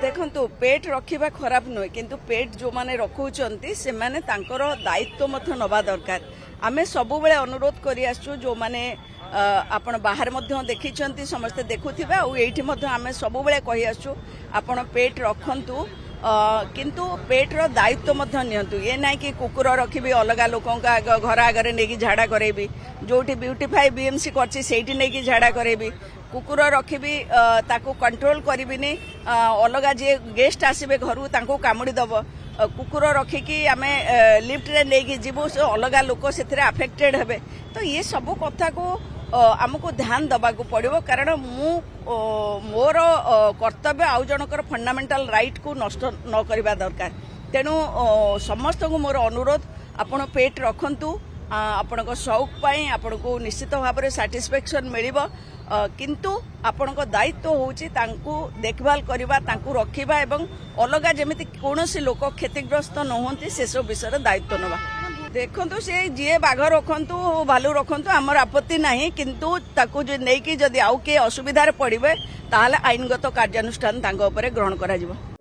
देखो पेट रखा खराब नुहे किंतु पेट जो मैंने रखुंट से मैंने दायित्व नवा दरकार आम सब बेले अनुरोध कर जो मैंने आपण बाहर देखी समस्ते देखुवा आम सब बेले कही आसु आपण पेट रखु किंतु पेट्र दायित्व नियंतु ये ना कि कुकुर रखी अलग लोक घर आगे नहीं झाड़ा करेबी जो ब्यूटीफाई बीएमसी कर नहीं झाड़ा करेबी कुकुर रखी ताकू कंट्रोल करिबिनी अलग जे गेस्ट आसबे घर तांको कामुड़ी दब कुकुर रखिकी आम लिफ्ट रे नहीं जीवु से अलग लोक से अफेक्टेड हेबे तो ये सब कथा को आमको ध्यान दबाकू पड़ो कारण मु मोर कर्तव्य आउ जनकर फंडामेंटल राइट को नष्ट न करबा दरकार तेणु समस्त को मोर अनुरोध आपण पेट रखंतु आपण शौक पाई आपण को निश्चित भाव में साटिस्फैक्शन मिलिबो किंतु आपण दायित्व होची तांकू देखभाल करबा तांकू रखिबा एवं अलग जमिति कोनोसी लोक क्षतिग्रस्त न होंती से सब विषय दायित्व नवा देखो से जी बाघ रखु भालू रखु आमर आपत्ति नहीं किंतु ताकू नहीं कि जदि आउ किए असुविधा पड़े ताहले आईनगत कार्यानुष्ठान ग्रहण करा जिवो।